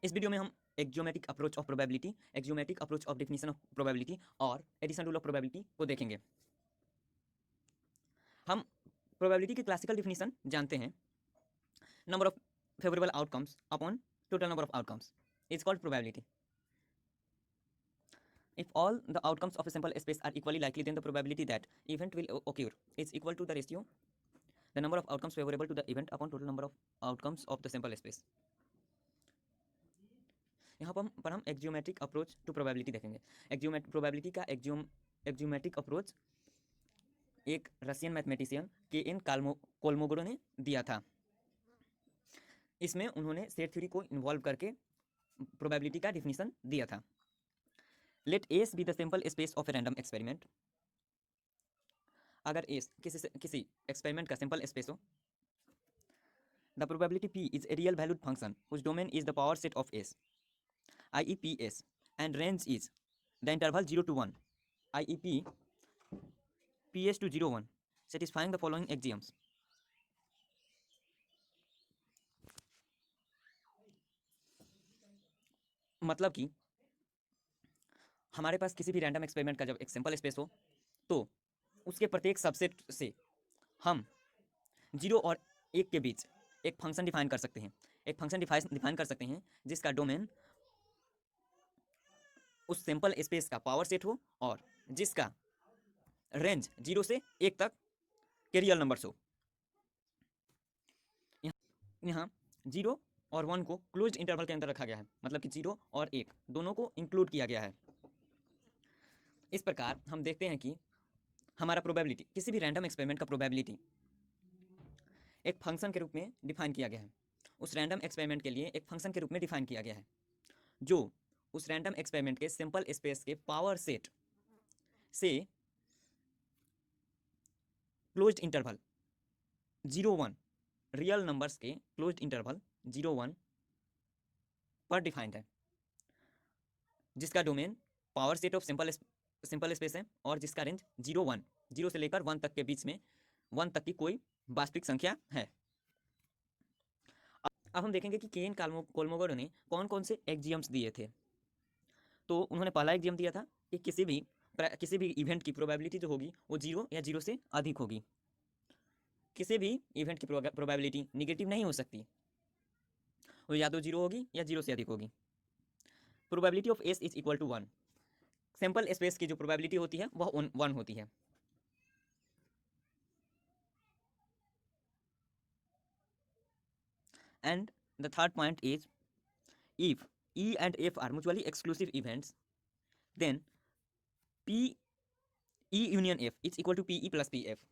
इस वीडियो में हम axiomatic approach of probability, axiomatic approach of definition of probability और एडिशन रूल ऑफ प्रोबेबिलिटी को देखेंगे। हम प्रोबेबिलिटी की क्लासिकल डेफिनेशन जानते हैं, number of favourable outcomes upon total number of outcomes is called probability. If all the outcomes of a sample space are equally likely, then the probability that event will occur is equal to the ratio the number of outcomes favorable to the event upon total number of outcomes of the sample space। यहाँ पर हम axiomatic approach to probability देखेंगे। Probability का axiomatic approach एक Russian mathematician के इन Kolmogorov ने दिया था। इसमें उन्होंने सेट थ्योरी को इन्वॉल्व करके प्रोबेबिलिटी का डिफिनीशन दिया था। Let S be the sample space of a random experiment. अगर एस किसी एक्सपेरिमेंट का सिंपल स्पेस हो, the probability P is a real valued function whose domain is the power set of S, i.e. ps, and range is the interval 0 to 1, i.e. ps to 0 1, satisfying the following axioms। मतलब कि हमारे पास किसी भी random experiment का जब एक simple space हो तो उसके प्रत्येक सबसेट से हम 0 और 1 के बीच एक फंक्शन डिफाइन कर सकते हैं। एक फंक्शन डिफाइन कर सकते हैं जिसका डोमेन उस सिंपल स्पेस का पावर सेट हो और जिसका रेंज 0 से 1 तक के रियल नंबर्स हो। यहाँ 0 और 1 को क्लोज्ड इंटरवल के अंदर रखा गया है, मतलब कि 0 और 1 दोनों को इंक्लूड किया गया है। इस प्रकार हम देखते हैं कि हमारा प्रोबेबिलिटी, किसी भी रैंडम एक्सपेरिमेंट का प्रोबेबिलिटी एक फंक्शन के रूप में डिफाइन किया गया है। उस रैंडम एक्सपेरिमेंट के लिए एक फंक्शन के रूप में डिफाइन किया गया है जो उस रैंडम एक्सपेरिमेंट के सिंपल स्पेस के पावर सेट से क्लोज्ड इंटरवल 0 1 रियल नंबर्स के क्लोज्ड इंटरवल 0 1 पर डिफाइंड है, जिसका domain power set of simple space है और जिसका रेंज 0 1, 0 से लेकर 1 तक के बीच में 1 तक की कोई वास्तविक संख्या है। अब हम देखेंगे कि केन कोलमोगोरो ने कौन कौन से एक्जियम्स दिए थे। तो उन्होंने पहला एक्जियम दिया था कि किसी भी इवेंट की प्रोबेबिलिटी जो होगी वो 0 या 0 से अधिक होगी। किसी भी इवेंट की प्रोबेबिलिटी निगेटिव नहीं हो सकती, वो या तो 0 होगी या 0 से अधिक होगी। Probability of S is equal to 1। Sample space की जो प्रोबेबिलिटी होती है वह 1 होती है। And the third point is if E and F are mutually exclusive events, then P E union F is equal to PE plus PF।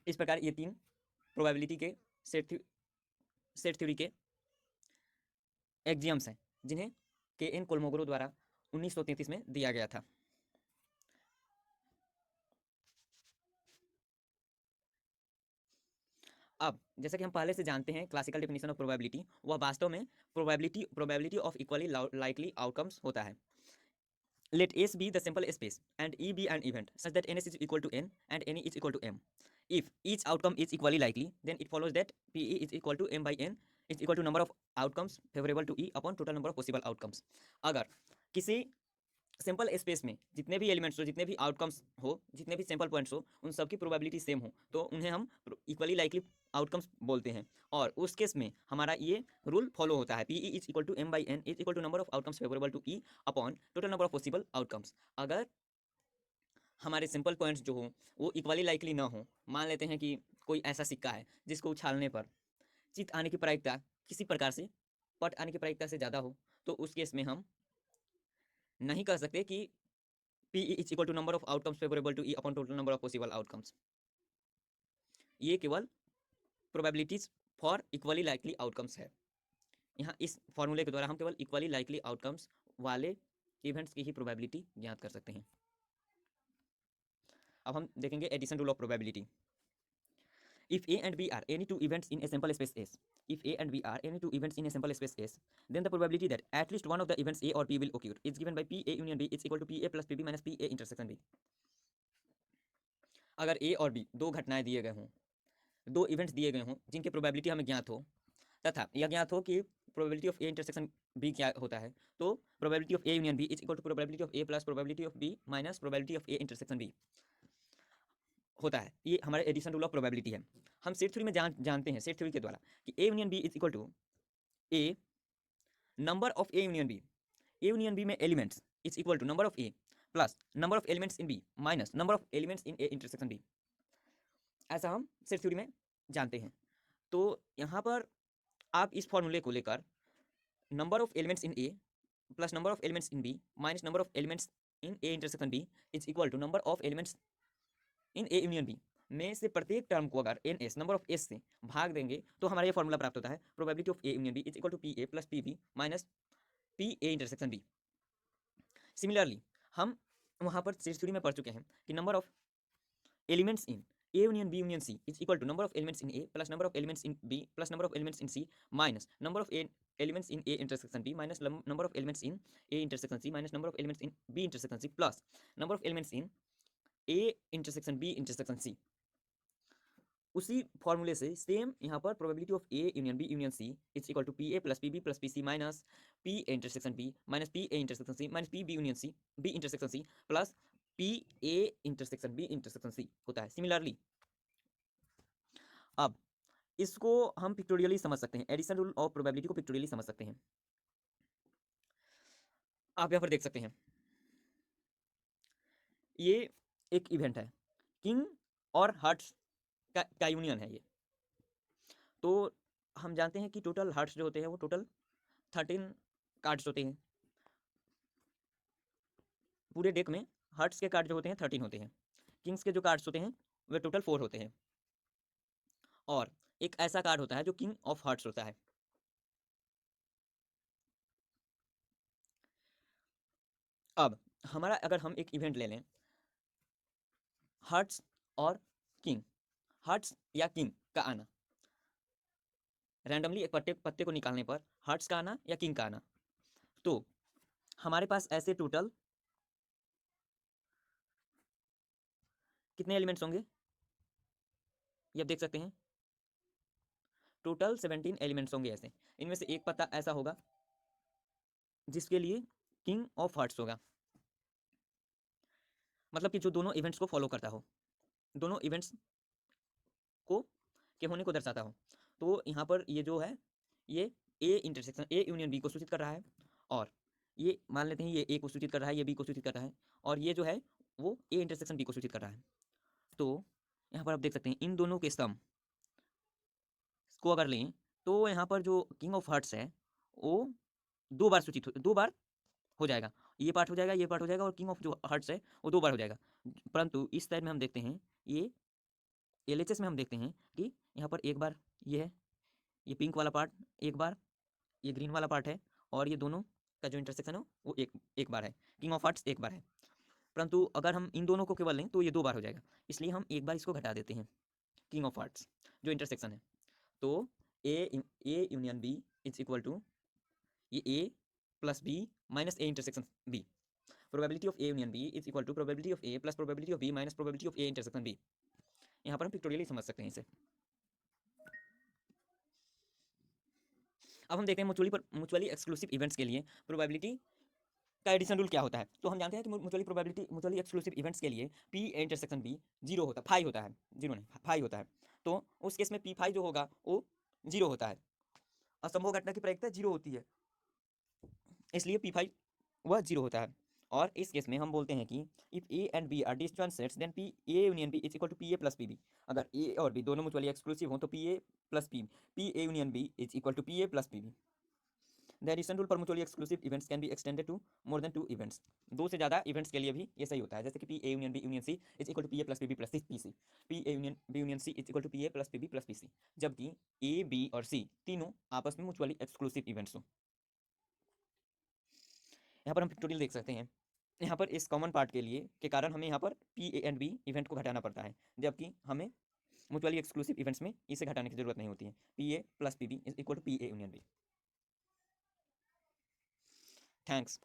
इस प्रकार ये तीन प्रोबेबिलिटी के सेट थ्योरी के एक्जियम्स हैं जिन्हें के एन कोलमोगोरो द्वारा 1933 में दिया गया था। अब जैसा कि हम पहले से जानते हैं क्लासिकल डेफिनेशन ऑफ प्रोबेबिलिटी, वह वास्तव में probability of equally likely outcomes होता है। Let S be the simple space and E be an event such that Ns is equal to N and Ne is equal to M. If each outcome is equally likely, then it follows that PE is equal to M by N is equal to number of outcomes favorable to E upon total number of possible outcomes। अगर किसी simple space में जितने भी elements हो, जितने भी outcomes हो, जितने भी सैंपल पॉइंट्स हो, उन सबकी प्रोबेबिलिटी सेम हो तो उन्हें हम इक्वली लाइकली आउटकम्स बोलते हैं। और उस केस में हमारा ये रूल फॉलो होता है, P E is equal to m by n is equal to number of outcomes favourable to E upon total number of possible outcomes. अगर हमारे सिंपल पॉइंट्स जो हो वो इक्वली लाइकली ना हो, मान लेते हैं कि कोई ऐसा सिक्का है जिसको उछालने पर चित आने की प्रायिकता किसी प्रकार से पट आने की प्रायिकता से ज़्यादा हो, तो उस केस में हम नहीं कह सकते कि P is equal to number of outcomes favourable to E upon total number of possible outcomes. ये केवल probabilities for equally likely outcomes है। यहाँ इस फॉर्मूले के द्वारा हम केवल इक्वली लाइकली आउटकम्स वाले इवेंट्स की ही प्रोबेबिलिटी ज्ञात कर सकते हैं। अब हम देखेंगे addition rule of probability. If A and B are any two events in a sample space S, if A and B are any two events in a sample space S, then the probability that at least one of the events A or B will occur is given by PA union B is equal to PA plus PB minus PA intersection B। अगर A और B दो घटनाएं दिए गए हों, दो events दिए गए हों जिनकी प्रोबेबिलिटी हमें ज्ञात हो, तथा यह ज्ञात हो कि probability of A intersection B क्या होता है, तो probability of A union B is equal to probability of A plus probability of B minus probability of A intersection B होता है। ये हमारे एडिशन रूल ऑफ प्रोबेबिलिटी है। हम सेट थ्योरी में जानते हैं सेट थ्योरी के द्वारा कि A union B is equal to A number of A union B, A union B में elements is equal to number of A plus number of elements in B minus number of elements in A intersection B. ऐसा हम set theory में जानते हैं। तो यहाँ पर आप इस फॉर्मूले को लेकर number of elements in A plus number of elements in B minus number of elements in A intersection B is equal to number of elements in A union B में से प्रत्येक टर्म को अगर n S number of S से भाग देंगे तो हमारा ये फॉर्मूला प्राप्त होता है, probability of A union B is equal to P A plus P B minus P A intersection B. Similarly हम वहाँ पर सेट थ्योरी में पढ़ चुके हैं कि number of elements in A union B union C is equal to number of elements in A plus number of elements in B plus number of elements in C minus number of elements in A intersection B minus number of elements in A intersection C minus number of elements in B intersection C plus number of elements in A intersection B intersection C. उसी फॉर्मूले से same यहाँ पर probability of A union B union C is equal to P A plus P C minus P A intersection B minus P A intersection C minus P B union C B intersection C plus P A intersection B intersection C होता है। Similarly अब इसको हम pictorially समझ सकते हैं, addition rule of probability को pictorially समझ सकते हैं। आप यहाँ पर देख सकते हैं ये एक इवेंट है, किंग और हार्ट्स का यूनियन है ये। तो हम जानते हैं कि टोटल हार्ट्स जो होते हैं वो टोटल 13 कार्ड्स होते हैं। पूरे डेक में हार्ट्स के कार्ड जो होते हैं 13 होते हैं, किंग्स के जो कार्ड्स होते हैं वे टोटल 4 होते हैं, और एक ऐसा कार्ड होता है जो किंग ऑफ हार्ट्स होता है। अब हमारा अगर हम एक इवेंट ले लें हार्ट्स और किंग, हार्ट्स या किंग का आना, रैंडमली एक पत्ते को निकालने पर हार्ट्स का आना या किंग का आना, तो हमारे पास ऐसे टोटल कितने एलिमेंट्स होंगे ये आप देख सकते हैं, टोटल 17 एलिमेंट्स होंगे ऐसे। इनमें से एक पत्ता ऐसा होगा जिसके लिए किंग ऑफ हार्ट्स होगा, मतलब कि जो दोनों इवेंट्स को फॉलो करता हो, दोनों इवेंट्स को के होने को दर्शाता हो। तो यहाँ पर ये जो है ये A intersection A union B को सूचित कर रहा है, और ये मान लेते हैं ये ए को सूचित कर रहा है, ये बी को सूचित कर रहा है, और ये जो है वो ए इंटरसेक्शन बी को सूचित कर रहा है। तो यहाँ पर आप देख सकते हैं इन दोनों के सम को अगर लें तो यहाँ पर जो किंग ऑफ हार्ट्स है वो दो बार हो जाएगा, ये पार्ट हो जाएगा, ये पार्ट हो जाएगा, और किंग ऑफ जो हार्ट्स है वो 2 बार हो जाएगा। परंतु इस साइड में हम देखते हैं ये एलएचएस में हम देखते हैं कि यहाँ पर एक बार ये है, ये पिंक वाला पार्ट एक बार, ये ग्रीन वाला पार्ट है, और ये दोनों का जो इंटरसेक्शन है वो एक बार है, किंग ऑफ हार्ट्स एक बार है। परंतु अगर हम इन दोनों को केवल लें तो ये 2 बार हो जाएगा, इसलिए हम एक बार इसको घटा देते हैं किंग ऑफ हार्ट्स जो इंटरसेक्शन है। तो A union B is equal to ये A plus B minus A intersection B, probability of A union B is equal to probability of A plus probability of B minus probability of A intersection B. यहाँ पर हम pictorially समझ सकते हैं इसे। अब हम देखते हैं म्यूचुअली एक्सक्लूसिव इवेंट्स के लिए प्रोबेबिलिटी का एडिशन रूल क्या होता है। तो हम जानते हैं कि म्यूचुअली एक्सक्लूसिव इवेंट्स के लिए पी इंटरसेक्शन बी 0 होता है, 5 होता है, 0 नहीं 5 होता है। तो उस केस में P5 जो होगा वो 0 होता है, असंभव घटना की प्रायिकता 0 होती है, इसलिए P5 वह 0 होता है। और इस केस में हम बोलते हैं कि if A and B are disjoint sets then P A union B is equal to P A plus P B. अगर ए और बी दोनों म्यूचुअली एक्सक्लूसिव हो तो P A plus P A union B is equal to P A plus P B. The addition rule for mutually exclusive events can be extended to more than 2 events. 2 से ज़्यादा events के लिए भी ये सही होता है, जैसे कि P A union B union C is equal to P A plus P B plus P C, P A union B union C is equal to P A plus P B plus P C, जबकि A B और सी तीनों आपस में mutually exclusive events हो। यहाँ पर हम pictorial देख सकते हैं, यहाँ पर इस कॉमन पार्ट के लिए के कारण हमें यहाँ पर P A and B event को घटाना पड़ता है, जबकि हमें म्यूचुअली एक्सक्लूसिव इवेंट्स में इसे घटाने की जरूरत नहीं होती है। P A plus P B is equal to P A union B. Thanks.